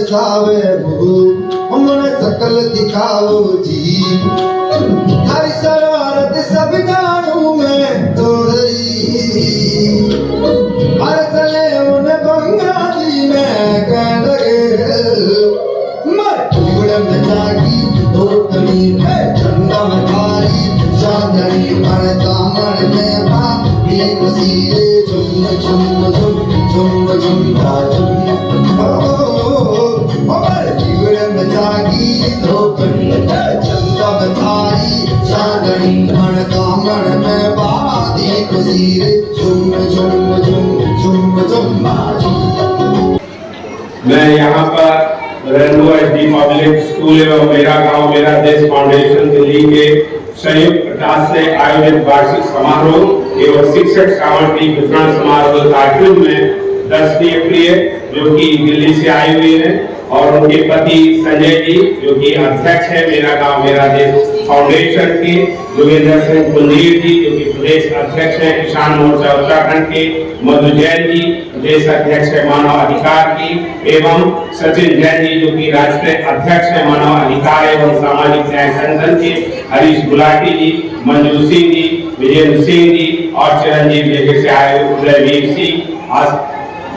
तरसावे वो हमने शकल दिखाओ जी हर शरारत सब जानू मैं तोरी हर चले उन बंगाली में कह लगे मर उड़न जागी दो तनी है चंदा में थारी चांदनी पर दामन में बाकी वसीले झुम झुम झुम झुम झुम झुम मर उड़न जागी दो तनी है चंदा में थारी चांदनी पर दामन में बाकी वसीले झुम झुम झुम झुम झुम झुम। मैं यहाँ पर रेनबो एसडी पब्लिक स्कूल एवं मेरा गांव मेरा देश फाउंडेशन दिल्ली के संयुक्त प्रयास से आयोजित वार्षिक समारोह एवं शिक्षक सामग्री वितरण समारोह कार्यक्रम में दर्शनीय प्रिय जो कि दिल्ली से आई हुई है और उनके पति संजय जी जो कि अध्यक्ष है मेरा गांव मेरा देश फाउंडेशन के, योगेंद्र सिंह कुंजीर जी जो कि प्रदेश अध्यक्ष है किसान मोर्चा उत्तराखंड के, मधु जैन जी प्रदेश अध्यक्ष है मानव अधिकार की एवं सचिन जैन जी जो कि राष्ट्रीय अध्यक्ष है मानव अधिकार एवं सामाजिक न्याय संगठन के, हरीश गुलाटी जी, मंजू सिंह जी, विजेंद्र सिंह जी और चिरंजीव जगह से आए उदयवीर सिंह। आज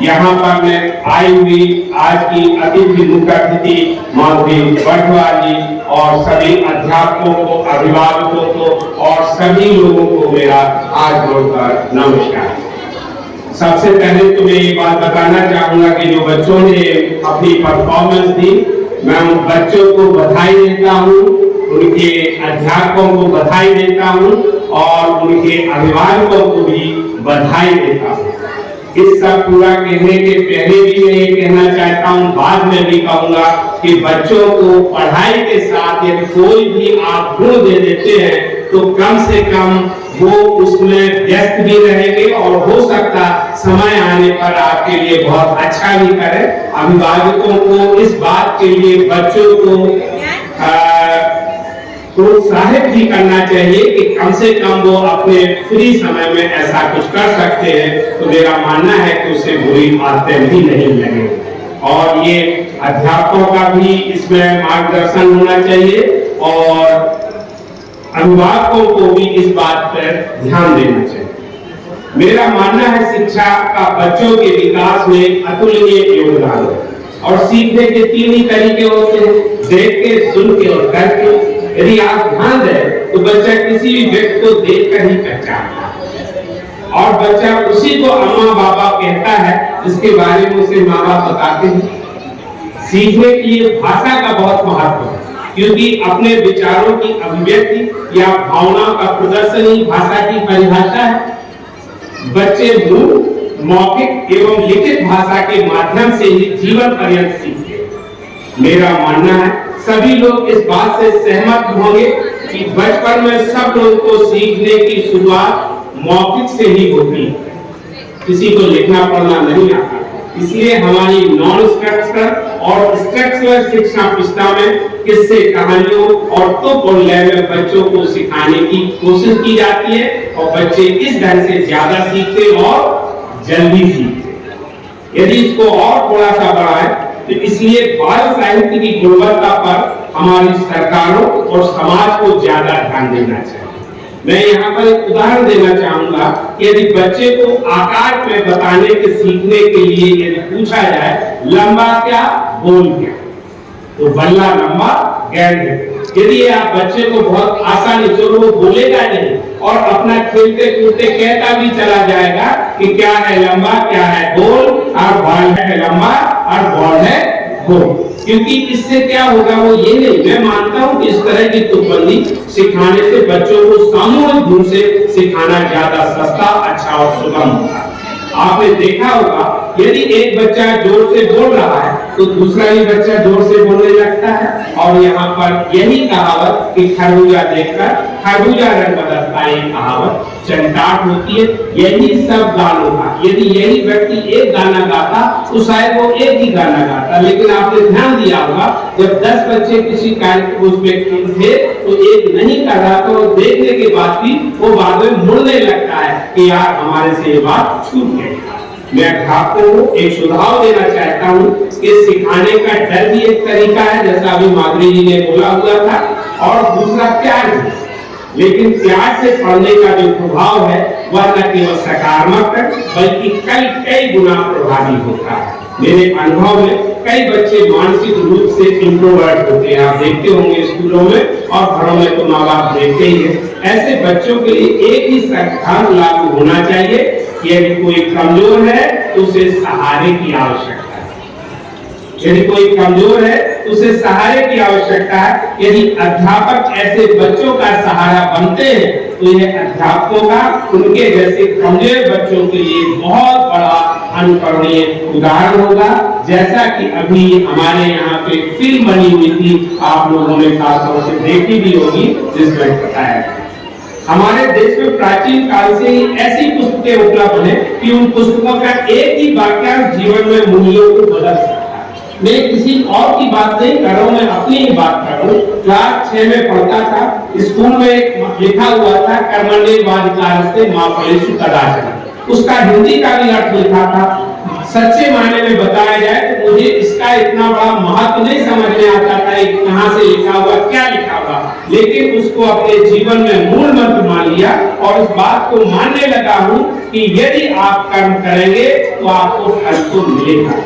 यहाँ पर मैं आई हुई आज की अतिथि मुख्य अतिथि माधुरी बटवाल जी और सभी अध्यापकों को, अभिभावकों को और सभी लोगों को मेरा आज जोड़कर नमस्कार। सबसे पहले तो मैं ये बात बताना चाहूंगा कि जो बच्चों ने अपनी परफॉर्मेंस दी मैं उन बच्चों को बधाई देता हूँ, उनके अध्यापकों को बधाई देता हूँ और उनके अभिभावकों को भी बधाई देता हूँ। इस सब पूरा कहने के पहले भी मैं ये कहना चाहता हूँ, बाद में भी कहूंगा कि बच्चों को पढ़ाई के साथ यदि कोई भी आप गुण दे देते हैं तो कम से कम वो उसमें व्यस्त भी रहेंगे और हो सकता समय आने पर आपके लिए बहुत अच्छा भी करे। अभिभावकों को इस बात के लिए बच्चों को प्रोत्साहित भी करना चाहिए कि कम से कम वो अपने फ्री समय में ऐसा कुछ कर सकते हैं, तो मेरा मानना है कि उससे बुरी आदतें भी नहीं लगेंगी। और ये अध्यापकों का भी इसमें मार्गदर्शन होना चाहिए और अभिभावकों को भी इस बात पर ध्यान देना चाहिए। मेरा मानना है शिक्षा का बच्चों के विकास में अतुलनीय योगदान है और सीखने के तीन ही तरीके होते हैं, देख के, सुन के और करके। यदि आप ध्यान दें तो बच्चा किसी भी व्यक्ति को देखकर ही पहचानता है और बच्चा उसी को अम्मा बाबा कहता है जिसके बारे में उसे माँ बाप बताते हैं। सीखने के लिए भाषा का बहुत महत्व है क्योंकि अपने विचारों की अभिव्यक्ति या भावनाओं का प्रदर्शन ही भाषा की परिभाषा है। बच्चे मूल, मौखिक एवं लिखित भाषा के माध्यम से ही जीवन पर्यंत सीखते हैं। मेरा मानना है सभी लोग इस बात से सहमत होंगे कि बचपन में सब लोगों को सीखने की शुरुआत मौखिक से ही होती है, किसी को लिखना पढ़ना नहीं आता। इसलिए हमारी नॉन स्ट्रक्चरल और स्ट्रक्चरल शिक्षा व्यवस्था में किस्से, कहानियों और तो में बच्चों को सिखाने की कोशिश की जाती है और बच्चे इस ढंग से ज्यादा सीखते और जल्दी सीखते। यदि इसको और थोड़ा सा बढ़ाएं तो इसलिए बाल साहित्य की गुणवत्ता पर हमारी सरकारों और समाज को ज्यादा ध्यान देना चाहिए। मैं यहाँ पर एक उदाहरण देना चाहूंगा कि यदि बच्चे को आकार में बताने के सीखने के लिए यदि पूछा जाए लंबा क्या, गोल क्या, तो बल्ला लंबा, गेंद है। यदि आप बच्चे को बहुत आसानी से वो बोलेगा नहीं और अपना खेलते कूदते कहता भी चला जाएगा कि क्या है लंबा, क्या है गोल, और बॉल है लंबा और बॉल है गोल। क्योंकि इससे क्या होगा वो ये नहीं, मैं मानता हूँ कि इस तरह की तुकबंदी सिखाने से बच्चों को सामूहिक रूप से सिखाना ज्यादा सस्ता, अच्छा और सुगम होगा। आपने देखा होगा यदि एक बच्चा जोर से बोल रहा है तो दूसरा ही बच्चा जोर से बोलने लगता है और यहाँ पर यही कहावत कि खरबूजा देखकर खरबूजा रंग बदलता है, कहावत चंटाट होती है। यही सब गानों का, यदि यही व्यक्ति एक गाना गाता तो शायद वो एक ही गाना गाता, लेकिन आपने ध्यान दिया होगा जब 10 बच्चे किसी कार्यक्रम उसमें थे तो एक नहीं कर रहा तो देखने के बाद भी वो बाद में मुड़ने लगता है कि यार हमारे से ये बात छूट गई। मैं अध्यापकों को एक सुझाव देना चाहता हूँ कि सिखाने का डर भी एक तरीका है, जैसा अभी माधुरी जी ने बोला हुआ था, और दूसरा प्यार भी। लेकिन प्यार से पढ़ने का जो प्रभाव है वह न केवल सकारात्मक है बल्कि कई गुना प्रभावी होता है। मेरे अनुभव में कई बच्चे मानसिक रूप से इंट्रोवर्ट होते हैं, आप देखते होंगे स्कूलों में और घरों में तो माँ बाप देखते ही हैं। ऐसे बच्चों के लिए एक ही सिद्धांत लागू होना चाहिए कि यदि कोई कमजोर है तो उसे सहारे की आवश्यकता है। यदि कोई कमजोर है तो उसे सहारे की आवश्यकता है। यदि अध्यापक ऐसे बच्चों का सहारा बनते हैं तो यह अध्यापकों का उनके जैसे कमजोर बच्चों के लिए बहुत बड़ा अनुकरणीय उदाहरण होगा। जैसा कि अभी हमारे यहाँ पे फिल्म बनी हुई थी, आप लोगों ने खासतौर से देखी भी होगी, जिसमें बताया गया हमारे देश में प्राचीन काल से ही ऐसी पुस्तकें उपलब्ध हैं कि उन पुस्तकों का एक ही वाक्यांश जीवन में मूल्यों को बदल सकता है। मैं किसी और की बात नहीं कर रहा हूँ, मैं अपनी ही बात कर रहा हूँ। क्लास 6 में पढ़ता था, स्कूल में लिखा हुआ था कर्मण्येवाधिकारस्ते मा फलेषु कदाचन। उसका हिंदी का भी अर्थ लिखा था। सच्चे मायने में बताया जाए तो मुझे इसका इतना बड़ा महत्व नहीं समझ में आता था कि कहां से लिखा हुआ, क्या लिखा हुआ, लेकिन उसको अपने जीवन में मूल मंत्र मान लिया और इस बात को मानने लगा हूं कि यदि आप कर्म करेंगे तो आपको फल तो मिलेगा।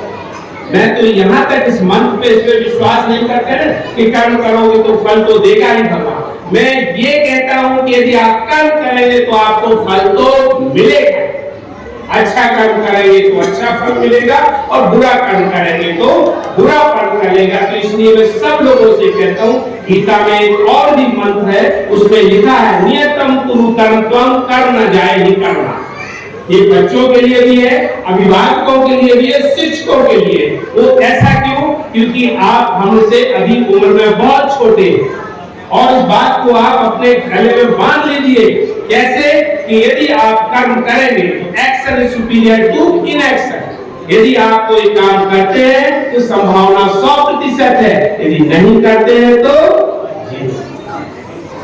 मैं तो यहाँ तक इस मंत्र पे इस पे विश्वास नहीं करते ना कि कर्म करोगे तो फल तो देगा ही भगवान। मैं ये कहता हूँ कि यदि आप कर्म करेंगे तो आपको फल तो मिलेगा। अच्छा कर्म करेंगे तो अच्छा फल मिलेगा और बुरा कर्म करेंगे तो बुरा फल मिलेगा। तो इसलिए मैं सब लोगों से कहता हूँ, गीता में एक और भी मंत्र है, उसमें लिखा है नियतम कुरु कर्म त्वं कर्म न जाए ही करना। ये बच्चों के लिए भी है, अभिभावकों के लिए भी है, शिक्षकों के लिए। वो ऐसा क्यों? क्योंकि आप हमसे अभी उम्र में बहुत छोटे हैं और इस बात को आप अपने गले में बांध लीजिए। कैसे? कि यदि आप कर्म करेंगे तो action is superior to inaction. यदि आप कोई काम करते हैं तो संभावना 100% है, यदि नहीं करते हैं तो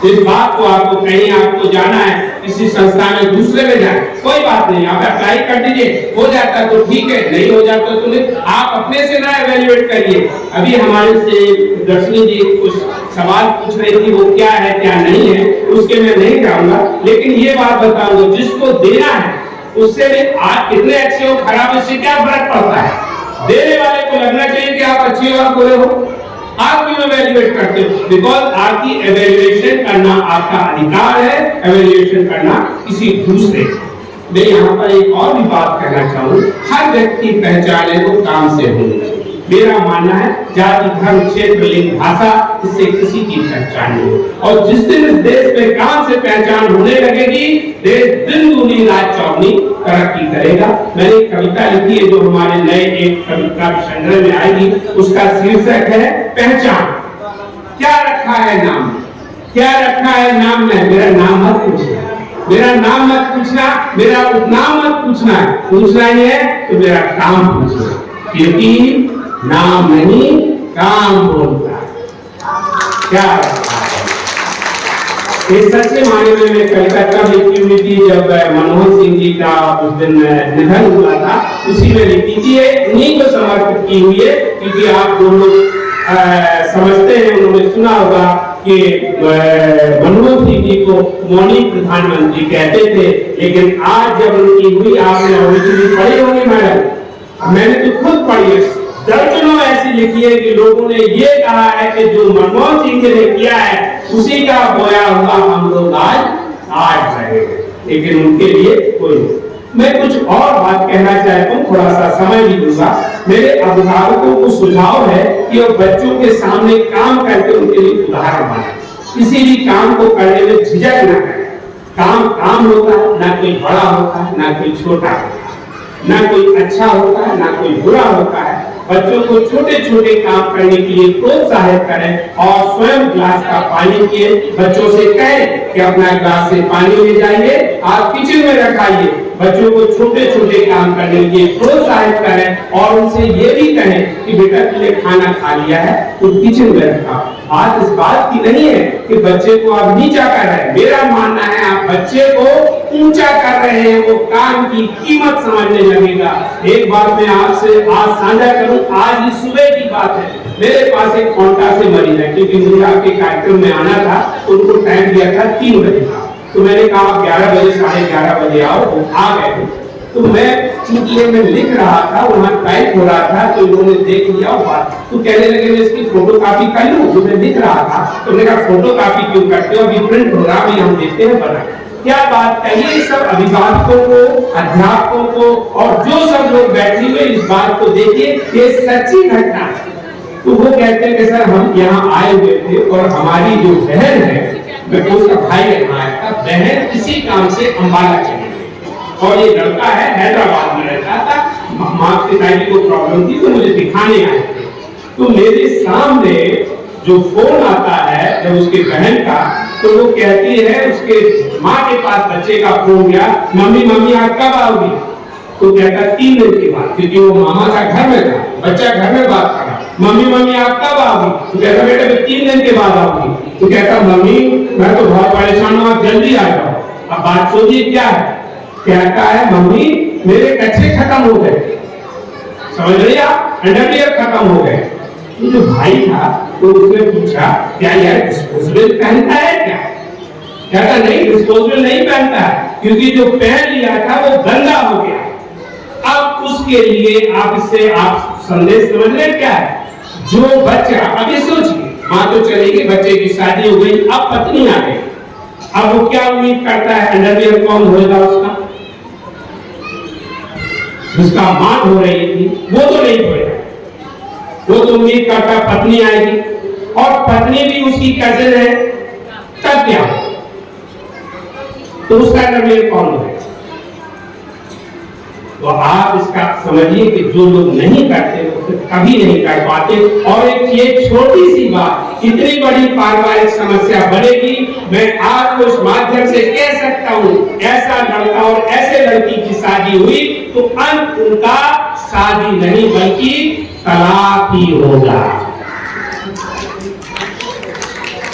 इस बात को आपको कहीं आपको जाना है, किसी संस्था में दूसरे में जाए, कोई बात नहीं, आप अप्लाई कर दीजिए, हो जाता तो ठीक है, नहीं हो जाता तो नहीं। आप अपने से ना एवेल्युएट करिए। अभी हमारे से दर्शनी जी कुछ सवाल पूछ रही थी, वो क्या है क्या नहीं है, उसके मैं नहीं जाऊंगा, लेकिन ये बात बताऊंगा, जिसको देना है उससे भी आप कितने अच्छे हो खराब, इससे क्या फर्क पड़ता है। देने वाले को लगना चाहिए कि आप अच्छे और बुरे हो। आप क्यों एवेल्युएट करते हो? बिकॉज आपकी एवेल्युएशन करना आपका अधिकार है, एवेल्युएशन करना किसी दूसरे। मैं यहाँ पर एक और भी बात कहना चाहूँ, हर व्यक्ति की पहचान है वो काम से होनी चाहिए। मेरा मानना है जाति धर्म क्षेत्र लिंग भाषा इससे किसी की पहचान नहीं। और जिस दिन इस देश में काम से पहचान होने लगेगी, देश दिन दूनी रात चौगुनी तरक्की करेगा। मैंने एक कविता लिखी है जो हमारे नए एक कविता संग्रह में आएगी, उसका शीर्षक है पहचान। क्या रखा है नाम, क्या रखा है नाम में? मेरा नाम मत पूछना, मेरा नाम मत पूछना, मेरा उपनाम मत पूछना, पूछना ही है तो मेरा काम पूछना, क्योंकि नाम नहीं काम बोलता है। क्या रखा है? इस सच्चे मायने में मैं कविता कब लिखी हुई थी, जब मनमोहन सिंह जी का उस दिन निधन हुआ था, उसी में लिखी थी, उन्हीं को समर्पित की हुई है। क्योंकि आप दोनों समझते हैं, उन्होंने सुना होगा कि मनमोहन सिंह जी को मौनी प्रधानमंत्री कहते थे, लेकिन आज जब उनकी हुई, आपने ऑब्वियसली पढ़ी होगी मैडम, मैंने तो खुद पढ़ी है, दर्जनों ऐसी लिखी है कि लोगों ने ये कहा है कि जो मनमोहन सिंह जी ने किया है उसी का बोया हुआ हम लोग आज रहे, लेकिन उनके लिए कोई। मैं कुछ और बात कहना चाहता हूँ, थोड़ा सा समय भी दूंगा। मेरे अभिभावकों को सुझाव है कि वो बच्चों के सामने काम करके उनके लिए उदाहरण बने। किसी भी काम को करने में झिझक न करें। काम काम होता है, ना कोई बड़ा होता है ना कोई छोटा होता है, ना कोई अच्छा होता है ना कोई बुरा होता है। बच्चों को छोटे छोटे काम करने के लिए प्रोत्साहित करें और स्वयं गिलास का पानी पिए। बच्चों से कहें कि अपना गिलास से पानी ले जाइए, आप किचन में रखाइए। बच्चों को छोटे छोटे काम करने के लिए प्रोत्साहित करें और उनसे ये भी कहें कि बेटा तुमने खाना खा लिया है तो किचन में रखा। बात इस बात की नहीं है कि बच्चे को आप नीचा कर रहे हैं। मेरा मानना है आप बच्चे को ऊंचा कर कर रहे हैं वो काम की कीमत समझने लगेगा। एक बात मैं आपसे आज साझा करूं, आज ही सुबह की बात है। मेरे पास एक कोंटा से मरीज है, क्योंकि मुझे आपके कार्यक्रम में आना था, उनको टाइम दिया था 3 बजे का, तो मैंने कहा 11 बजे 11:30 बजे आओ, वो आ गए। तो मैं चूंकि मैं लिख रहा था, वहां टाइप हो रहा था, तो इन्होंने देख लिया बात, तो कहने लगे मैं इसकी फोटो कॉपी कर लूं, जो मैं लिख रहा था। तो मैंने कहा फोटो कॉपी क्यों करते हो, अभी प्रिंट हो रहा है, हम देखते हैं बना क्या बात कहिए। सब अभिभावकों को, अध्यापकों को और जो सब लोग बैठे हुए इस बात को देखिए, ये सच्ची घटना है। तो वो कहते हैं कि सर हम यहाँ आए हुए थे और हमारी जो बहन है, मैं उसका भाई है, बहन किसी काम से अंबाला चली गई और ये लड़का है हैदराबाद में रहता था, माँ पिताजी को प्रॉब्लम थी तो मुझे दिखाने आए थे। तो मेरे सामने जो फोन आता है जब उसके बहन का, तो वो कहती है उसके माँ के पास बच्चे का फोन गया, मम्मी मम्मी आप कब आओगी? तो कहता 3 दिन के बाद, क्योंकि वो मामा का घर में था, बच्चा घर में बात कर रहा, मम्मी मम्मी आप कब आओगी? तो कहता बेटा मैं 3 दिन के बाद आऊंगी। तो कहता मम्मी मैं तो बहुत परेशान हूँ, आप जल्दी आ जाओ। अब बात सोचिए क्या है, कहता है मम्मी मेरे कच्चे खत्म हो गए, समझ रही आप, अंडरवियर खत्म हो गए। तो जो भाई था तो उसने पूछा क्या यार डिस्पोजेबल पहनता है क्या? कहता नहीं डिस्पोजेबल नहीं पहनता है, क्योंकि जो पहन लिया था वो गंदा हो गया। अब उसके लिए आप इससे आप संदेश समझ रहे क्या है? जो बच्चा, अब ये सोचिए माँ तो चलेगी, बच्चे की शादी हो गई, अब पत्नी आ गई, अब वो क्या उम्मीद करता है, अंडरवियर कौन धोएगा उसका? जिसका मां धो रही थी वो तो नहीं धोएगा, वो तो उम्मीद करता पत्नी आएगी, और पत्नी भी उसकी कजिन है, तब क्या तो उसका अंडरवियर कौन धोएगा? तो आप इसका समझिए कि जो लोग नहीं करते वो तो कभी नहीं कर पाते। और एक ये छोटी सी बात इतनी बड़ी पारिवारिक समस्या बनेगी। मैं आपको इस माध्यम से कह सकता हूँ, ऐसा लड़का और ऐसे लड़की की शादी हुई तो अंत उनका शादी नहीं बल्कि तलाक ही होगा।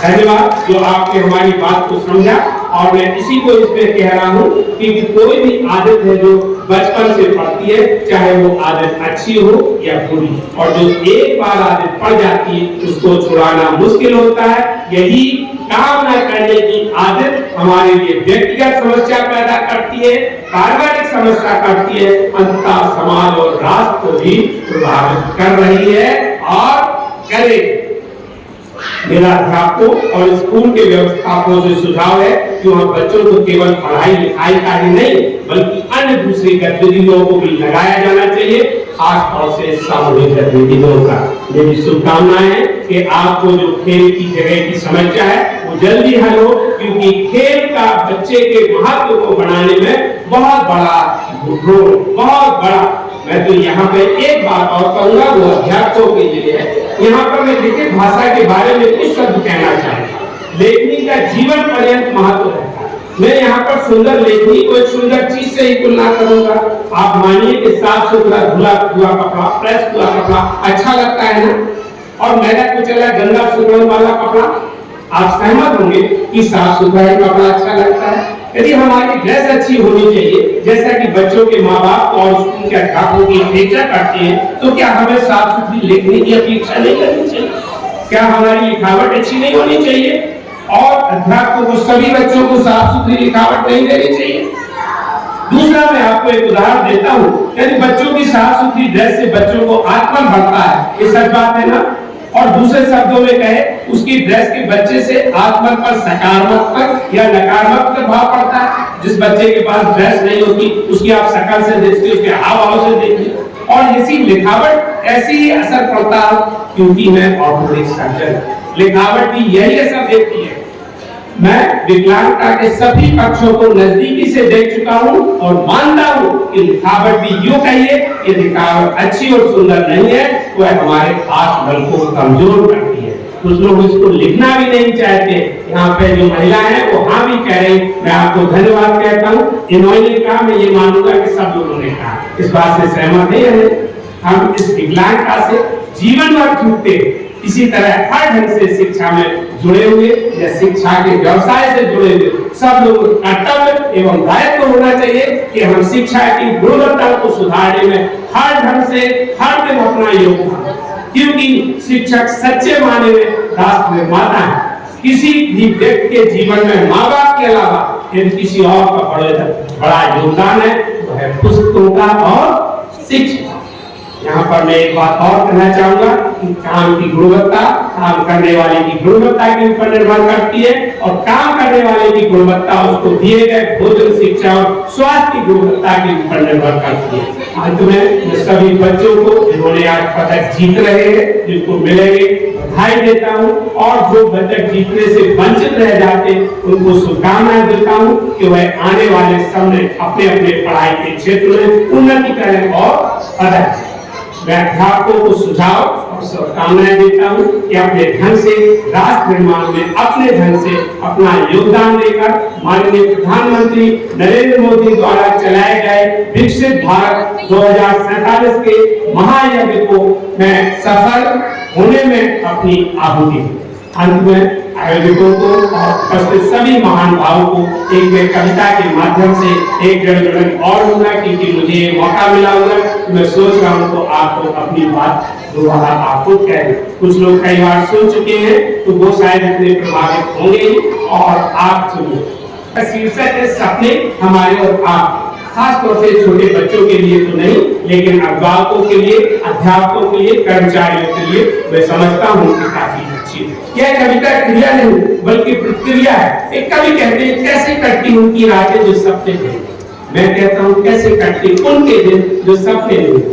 धन्यवाद जो आपने हमारी बात को समझा, और मैं इसी को इसमें कह रहा हूं कि कोई भी आदत है जो बचपन से पड़ती है, चाहे वो आदत अच्छी हो या बुरी, और जो एक बार आदत पड़ जाती है उसको छुड़ाना मुश्किल होता है। यही काम न करने की आदत हमारे लिए व्यक्तिगत समस्या पैदा करती है, पारिवारिक समस्या करती है, अंततः समाज और राष्ट्र को भी प्रभावित कर रही है और करेगी। मेरा अध्यापकों और स्कूल के व्यवस्थापकों से सुझाव है कि वहाँ बच्चों को केवल पढ़ाई लिखाई का ही नहीं बल्कि अन्य दूसरी गतिविधियों को भी लगाया जाना चाहिए, खासतौर से सामूहिक गतिविधियों का। मेरी शुभकामनाएं हैं कि आपको जो खेल की जगह की समस्या है वो जल्दी हल हो, क्योंकि खेल का बच्चे के महत्व को बढ़ाने में बहुत बड़ा रोल, बहुत बड़ा। मैं तो यहाँ पे एक बात और कहूंगा, वो अध्यापकों के लिए है। यहाँ पर मैं लिखित भाषा के बारे में कुछ शब्द कहना चाहूंगा। लेखनी का जीवन पर्यंत महत्व रहता है। मैं यहाँ पर सुंदर लेखनी को एक सुंदर चीज से ही तुलना करूंगा। आप मानिए कि साफ सुथरा धुला हुआ कपड़ा, फ्रेश हुआ कपड़ा अच्छा लगता है ना, और मैला कुचला गंदा सुगंध वाला कपड़ा, आप सहमत होंगे कि साफ सुथरा कपड़ा अच्छा लगता है। यदि हमारी ड्रेस अच्छी होनी चाहिए, जैसा कि बच्चों के माँ बाप और स्कूल के अध्यापकों की अपेक्षा करते हैं, तो क्या हमें साफ सुथरी लिखने की अपेक्षा नहीं करनी चाहिए? क्या हमारी लिखावट अच्छी नहीं होनी चाहिए? और अध्यापकों को, सभी बच्चों को साफ सुथरी लिखावट नहीं देनी चाहिए? दूसरा मैं आपको एक उदाहरण देता हूँ, यदि बच्चों की साफ सुथरी ड्रेस से बच्चों को आत्मन बढ़ता है, ये सच बात है ना? और दूसरे शब्दों में कहे, उसकी ड्रेस के बच्चे से आत्मन पर सकारात्मक या नकारात्मक प्रभाव पड़ता है। जिस बच्चे के पास ड्रेस नहीं होती उसकी आप शक्ल से देखिए, उसके हाव भाव से देखिए, और इसी लिखावट ऐसी ही असर पड़ता है। क्योंकि मैं ऑर्थोपेडिक सर्जन, लिखावट भी यही असर देती है। मैं विकलांगता के सभी पक्षों को नजदीकी से देख चुका हूं और मानता हूं कि लिखावट भी यूं कहिए कि लिखावट अच्छी और सुंदर नहीं है, वह हमारे आत्मबल को कमजोर करती है। कुछ लोग इसको लिखना भी नहीं चाहते। यहाँ पे जो महिला है वो हाँ भी कह रही, मैं आपको धन्यवाद कहता हूँ। इन्होंने कहा, मैं ये मानूंगा कि सब लोगों ने कहा, इस बात से सहमत है। हम इस विकलांगता से जीवन भर जूझते, इसी तरह हर ढंग से शिक्षा में जुड़े हुए या शिक्षा के व्यवसाय से जुड़े हुए सब लोग कर्तव्य एवं दायित्व होना चाहिए कि हम शिक्षा की गुणवत्ता को सुधारने में हर ढंग से हर दिन अपना योगदान, क्योंकि शिक्षक सच्चे मायने में राष्ट्र निर्माता है। किसी भी व्यक्ति के जीवन में माँ बाप के अलावा यदि किसी और का बड़ा योगदान है तो है पुस्तकों का और शिक्षा। यहाँ पर मैं एक बात और कहना चाहूंगा कि काम की गुणवत्ता काम करने वाले की गुणवत्ता के ऊपर निर्भर करती है, और काम करने वाले की गुणवत्ता उसको दिए गए भोजन, शिक्षा और स्वास्थ्य की गुणवत्ता के ऊपर निर्भर करती है। अंत में मैं सभी बच्चों को जिन्होंने आज पदक जीत रहे हैं, जिनको मिलेंगे, बधाई देता हूँ, और जो पदक जीतने से वंचित रह जाते उनको शुभकामनाएं देता हूँ कि वह आने वाले समय अपने अपने पढ़ाई के क्षेत्र में उन्नति करें और पदक। मैं अध्यापकों को सुझाव और शुभकामनाएं देता हूं कि अपने ढंग से राष्ट्र निर्माण में अपने ढंग से अपना योगदान देकर माननीय प्रधानमंत्री नरेंद्र मोदी द्वारा चलाए गए विकसित भारत 2047 के महायज्ञ को मैं सफल होने में अपनी आहुति दूं। अंत में आयोजकों को और उपस्थित सभी महान भावों को एक मैं कविता के माध्यम से एक गणगण और होगा, क्योंकि मुझे मौका मिला होगा तो मैं सोच रहा हूँ तो आपको अपनी बात दोबारा आपको कह दूं। कुछ लोग कई बार सुन चुके हैं तो वो शायद इतने प्रभावित होंगे और आप सुनिए। शीर्षक है सपने हमारे और आप, खास तौर से छोटे बच्चों के लिए तो नहीं, लेकिन अभिभावकों के लिए, अध्यापकों के लिए, कर्मचारियों के लिए मैं समझता हूँ कि काफी अच्छी है। यह कविता क्रिया नहीं बल्कि प्रतिक्रिया है। एक कवि कहते हैं कैसे कटती उनकी रातें जो सपने थे, मैं कहता हूँ कैसे कटती उनके दिन जो सपने नहीं।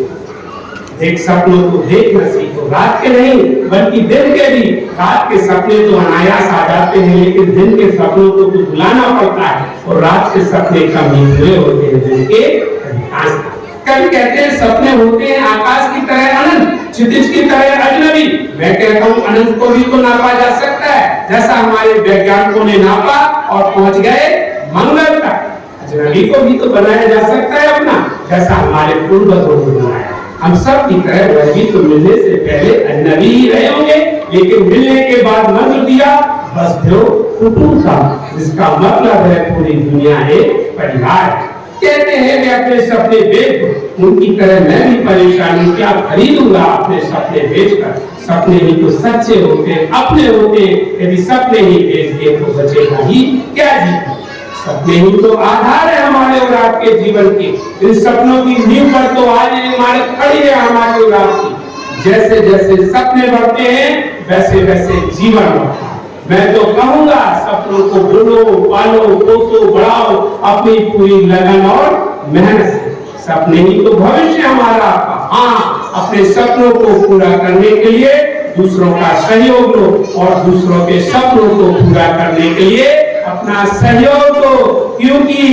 एक सपनों को देखना सीखो, रात के नहीं बल्कि दिन के भी। रात के सपने तो अनायास आ जाते हैं, लेकिन दिन के सपनों को तो बुलाना पड़ता है, और रात के सपने कम ही हुए होते हैं दिन के अधिकांश। कभी कहते हैं सपने होते हैं आकाश की तरह अनंत, क्षितिज की तरह अजनबी। मैं कहता हूँ अनंत को भी तो नापा जा सकता है, जैसा हमारे वैज्ञानिकों ने नापा और पहुंच गए मंगल तक। अजनबी को भी तो बनाया जा सकता है अपना, जैसा हमारे पूर्वजों ने बनाया। हम सब की तरह वह भी तो मिलने से पहले अजनबी ही रहे होंगे, लेकिन मिलने के बाद मंत्र दिया बस दो कुटुंब का, जिसका मतलब है पूरी दुनिया एक परिवार। कहते हैं कि अपने सपने बेच, उनकी तरह मैं भी परेशानी क्या खरीदूंगा अपने सपने बेचकर। सपने ही तो सच्चे होते हैं, अपने होते हैं, यदि सपने ही बेच दिए तो बचेगा ही क्या जीवन। सपने ही तो आधार है हमारे और आपके जीवन के। इन सपनों की नींव पर तो आज इमारत खड़ी है हमारे और आपकी। जैसे जैसे सपने बढ़ते हैं वैसे वैसे जीवन बढ़ता है। मैं तो कहूंगा सपनों को बुनो, पालो, पोसो, बढ़ाओ अपनी पूरी लगन और मेहनत से। सपने ही तो भविष्य हमारा आपका। हाँ, अपने सपनों को पूरा करने के लिए दूसरों का सहयोग लो, और दूसरों के सपनों को पूरा करने के लिए अपना सहयोग दो, क्योंकि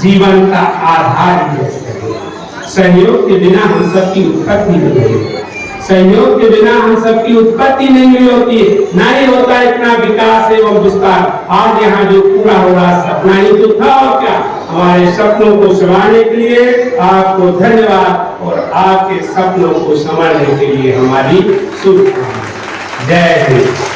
जीवन का आधार ही है सहयोग। सहयोग के बिना हम सबकी उत्पत्ति नहीं होती, सहयोग के बिना हम सबकी उत्पत्ति नहीं होती, ना ही होता इतना विकास एवं विस्तार। आज यहाँ जो पूरा हो रहा सपना ही तो था, और क्या। हमारे सपनों को संभालने के लिए आपको धन्यवाद, और आपके सपनों को संभालने के लिए हमारी शुभकामनाएं। जय हिंद।